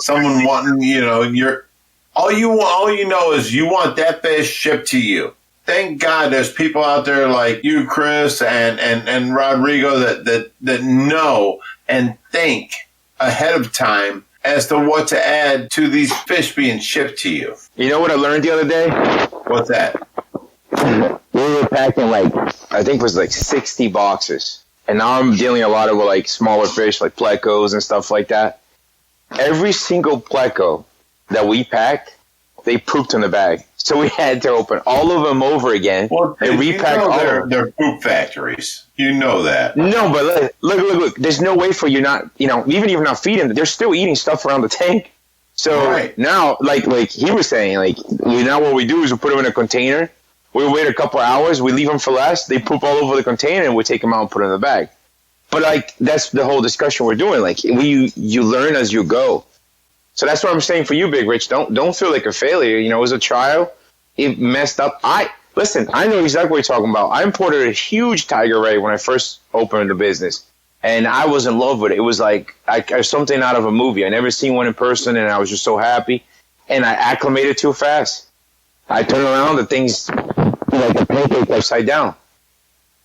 someone wanting. All you know is you want that fish shipped to you. Thank God there's people out there like you, Chris, and Rodrigo that know and think ahead of time as to what to add to these fish being shipped to you. You know what I learned the other day? What's that? We were packing I think it was 60 boxes. And now I'm dealing a lot with smaller fish like plecos and stuff like that. Every single pleco that we packed, they pooped in the bag. So we had to open all of them over again and repack all of them. They're poop factories. You know that. No, but look. There's no way for you not, even if you're not feeding them, they're still eating stuff around the tank. So now, like he was saying, now what we do is we put them in a container. We wait a couple hours. We leave them for last. They poop all over the container, and we take them out and put them in the bag. But that's the whole discussion we're doing. You learn as you go. So that's what I'm saying for you, Big Rich. Don't feel like a failure. It was a trial. It messed up. I know exactly what you're talking about. I imported a huge tiger ray when I first opened the business, and I was in love with it. It was like something out of a movie. I never seen one in person, and I was just so happy. And I acclimated too fast. I turned around, the thing's like a pancake upside down.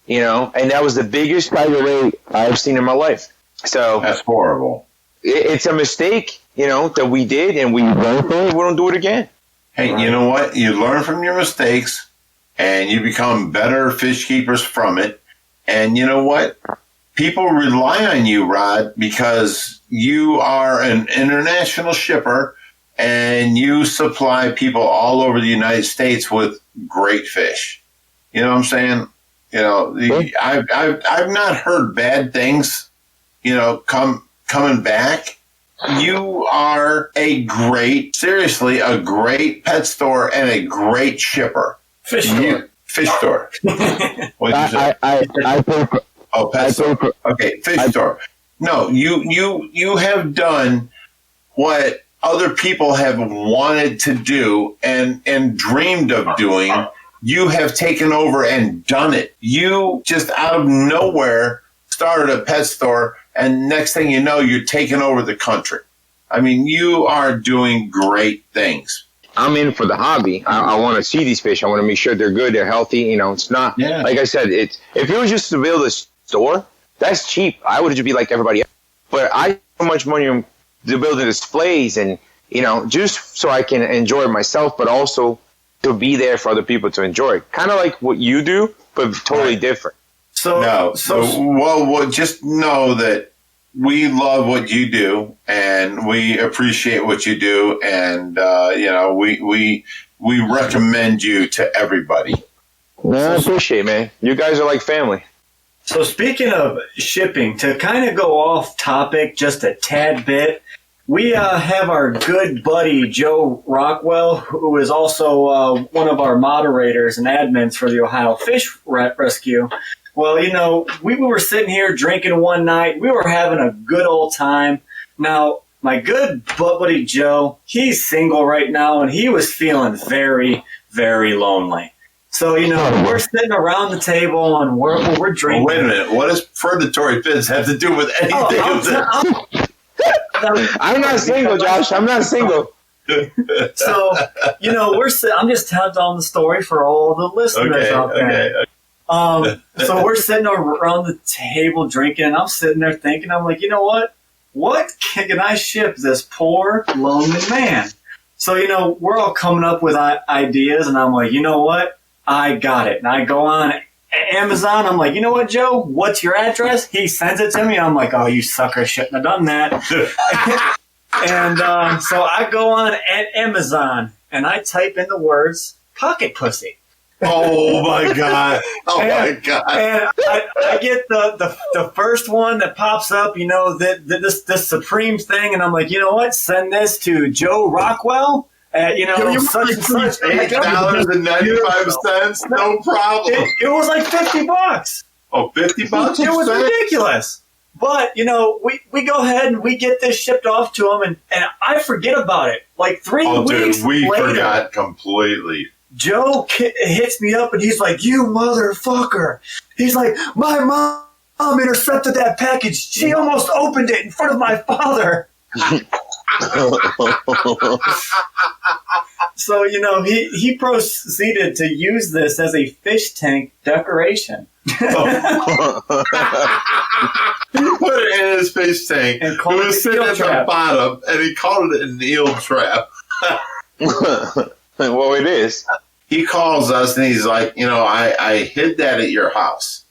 And that was the biggest tiger ray I've seen in my life. So that's horrible. It's a mistake, that we did, and we learned from it. We don't do it again. Hey, you know what? You learn from your mistakes, and you become better fish keepers from it. And you know what? People rely on you, Rod, because you are an international shipper, and you supply people all over the United States with great fish. You know what I'm saying? I've not heard bad things, coming back. You are a great pet store and a great shipper. Fish store. Fish store. What did you say? Pet store. Okay, fish store. No, you have done what other people have wanted to do and dreamed of doing. You have taken over and done it. You just out of nowhere started a pet store, and next thing you know, you're taking over the country. I mean, you are doing great things. I'm in for the hobby. I want to see these fish. I want to make sure they're good, they're healthy. You know, it's not like I said. If it was just to build a store, that's cheap. I would just be like everybody else. But I have so much money to build the displays, and just so I can enjoy it myself, but also to be there for other people to enjoy it. Kind of like what you do, but totally different. Well, just know that we love what you do, and we appreciate what you do, and we recommend you to everybody. I appreciate it, man. You guys are like family. So speaking of shipping, to kind of go off topic just a tad bit, we have our good buddy Joe Rockwell, who is also one of our moderators and admins for the Ohio Fish Rescue. Well, we were sitting here drinking one night. We were having a good old time. Now, my good buddy Joe, he's single right now, and he was feeling very, very lonely. So, we're sitting around the table, and we're drinking. Wait a minute. What does predatory fins have to do with anything of this? I'm not single, Josh. I'm not single. So, I'm just telling the story for all the listeners out there. So we're sitting around the table drinking, and I'm sitting there thinking, I'm like, you know what? What can I ship this poor, lonely man? So, we're all coming up with ideas, and I'm like, you know what? I got it. And I go on Amazon. I'm like, you know what, Joe? What's your address? He sends it to me. I'm like, oh, you sucker, shouldn't have done that. And so I go on Amazon, and I type in the words pocket pussy. Oh my god! My god! And I get the first one that pops up, this Supreme thing, and I'm like, you know what? Send this to Joe Rockwell at such and such. $8.95. No problem. It was like $50. Oh, $50? It was ridiculous. But we go ahead and we get this shipped off to him, and I forget about it. Like 3 weeks dude, we later, forgot completely. Joe hits me up, and he's like, you motherfucker. He's like, my mom intercepted that package. She almost opened it in front of my father. So, he proceeded to use this as a fish tank decoration. He put it in his fish tank. And it was sitting at the bottom, and he called it an eel trap. Well, it is. He calls us and he's like, I hid that at your house.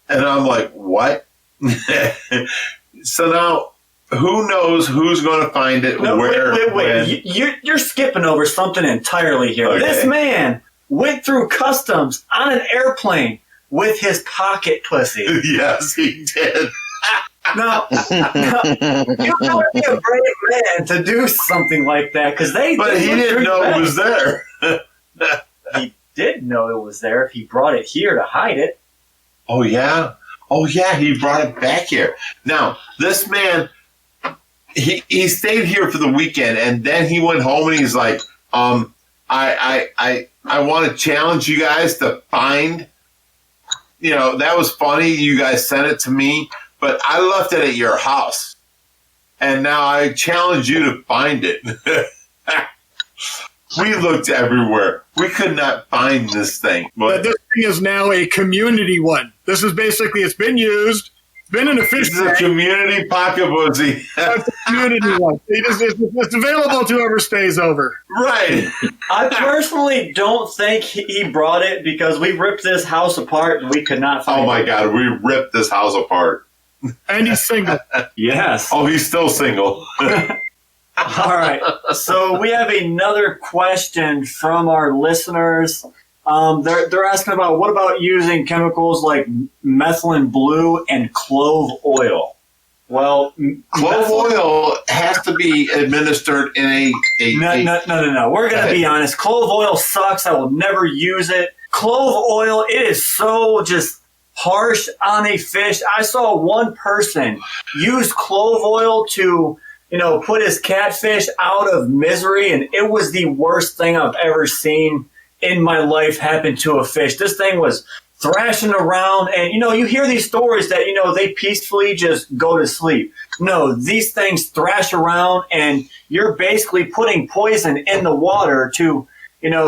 And I'm like, what? So now, who knows who's going to find it, where, wait. You're skipping over something entirely here. Okay. This man went through customs on an airplane with his pocket pussy. Yes, he did. Now, you gotta be a brave man to do something like that, because he didn't know it was there. He did know it was there if he brought it here to hide it. Oh yeah, he brought it back here. Now this man, he stayed here for the weekend, and then he went home and he's like, I want to challenge you guys to find. That was funny. You guys sent it to me. But I left it at your house, and now I challenge you to find it. We looked everywhere. We could not find this thing. But this thing is now a community one. This is basically, it's been used. It's been in a fish tank. This is a community pocket pussy. That's a community one. It's available to whoever stays over. Right. I personally don't think he brought it, because we ripped this house apart and we could not find it. Oh my God, we ripped this house apart. And he's single. Yes. Oh, he's still single. All right. So we have another question from our listeners. They're asking about, what about using chemicals like methylene blue and clove oil? Well, clove oil has to be administered in No. We're going to be honest. Clove oil sucks. I will never use it. Clove oil, it is so just harsh on a fish. I saw one person use clove oil to, put his catfish out of misery, and it was the worst thing I've ever seen in my life happen to a fish. This thing was thrashing around, and you hear these stories that they peacefully just go to sleep. No, these things thrash around, and you're basically putting poison in the water to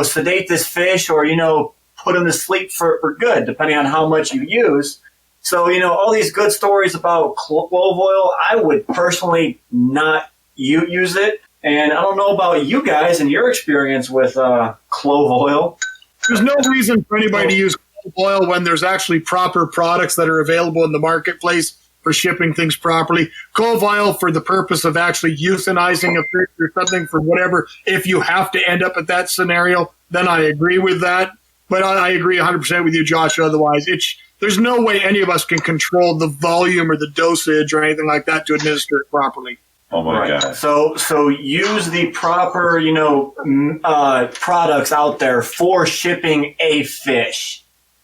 sedate this fish, or put them to sleep for good, depending on how much you use. So all these good stories about clove oil, I would personally not use it. And I don't know about you guys and your experience with clove oil. There's no reason for anybody to use clove oil when there's actually proper products that are available in the marketplace for shipping things properly. Clove oil for the purpose of actually euthanizing a fish or something for whatever. If you have to end up at that scenario, then I agree with that. But I agree 100% with you, Josh. Otherwise, there's no way any of us can control the volume or the dosage or anything like that to administer it properly. Oh my God! So use the proper products out there for shipping a fish.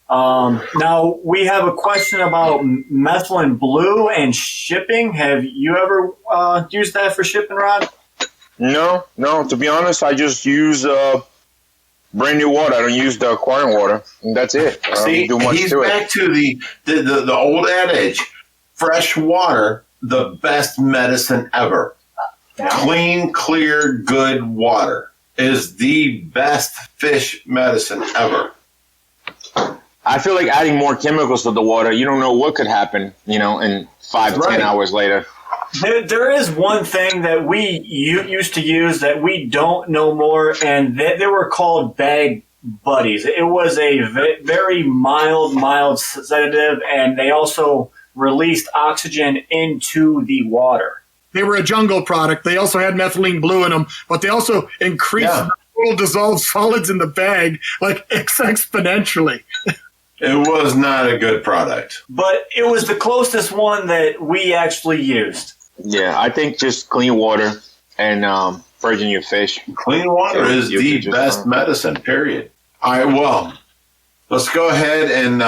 Now we have a question about methylene blue and shipping. Have you ever used that for shipping, Rod? No. To be honest, I just use brand new water. I don't use the Aquarium water. And that's it. See, he's back to the old adage: fresh water, the best medicine ever. Clean, clear, good water is the best fish medicine ever. I feel like adding more chemicals to the water, you don't know what could happen, in 5 to 10 hours later. There is one thing that we used to use that we don't know more, and they were called bag buddies. It was a very mild sedative, and they also released oxygen into the water. They were a jungle product. They also had methylene blue in them, but they also increased the total dissolved solids in the bag like exponentially. It was not a good product. But it was the closest one that we actually used. Yeah, I think just clean water and purging your fish. Clean water is the best medicine, period. All right, well, let's go ahead and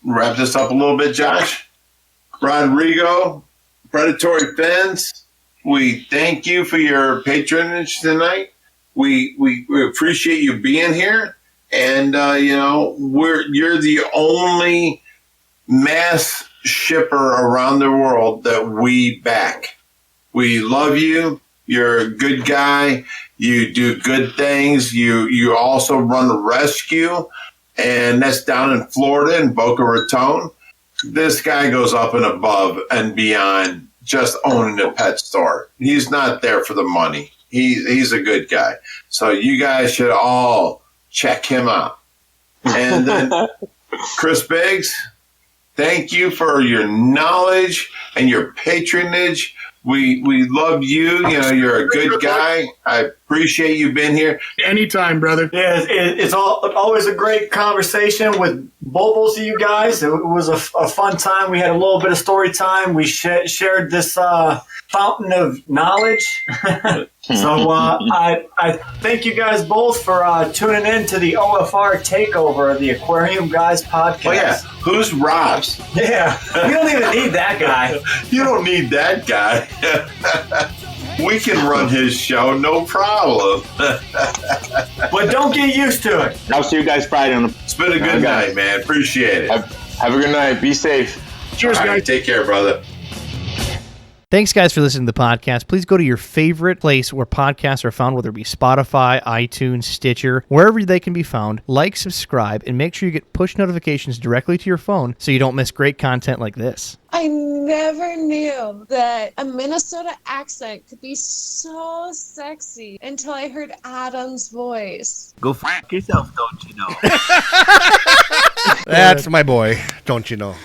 wrap this up a little bit, Josh. Rodrigo, Predatory Fins, we thank you for your patronage tonight. We appreciate you being here. And, you're the only mass shipper around the world that we back. We love you. You're a good guy. You do good things. You also run a rescue, and that's down in Florida in Boca Raton. This guy goes up and above and beyond just owning a pet store. He's not there for the money. He's a good guy. So you guys should all check him out. And then Chris Biggs, thank you for your knowledge and your patronage. We love you. You're a good guy. I appreciate you being here. Anytime, brother. Yeah, it's always a great conversation with both of you guys. It was a fun time. We had a little bit of story time. We shared this fountain of knowledge. So I thank you guys both for tuning in to the OFR takeover of the Aquarium Guys podcast. Oh, yeah. Who's Rob's? Yeah. We don't even need that guy. You don't need that guy. We can run his show, no problem. But don't get used to it. I'll see you guys Friday. It's been a good night, man. Appreciate it. Have a good night. Be safe. Cheers, guys. Take care, brother. Thanks, guys, for listening to the podcast. Please go to your favorite place where podcasts are found, whether it be Spotify, iTunes, Stitcher, wherever they can be found. Like, subscribe, and make sure you get push notifications directly to your phone so you don't miss great content like this. I never knew that a Minnesota accent could be so sexy until I heard Adam's voice. Go f*** yourself, don't you know? That's my boy, don't you know?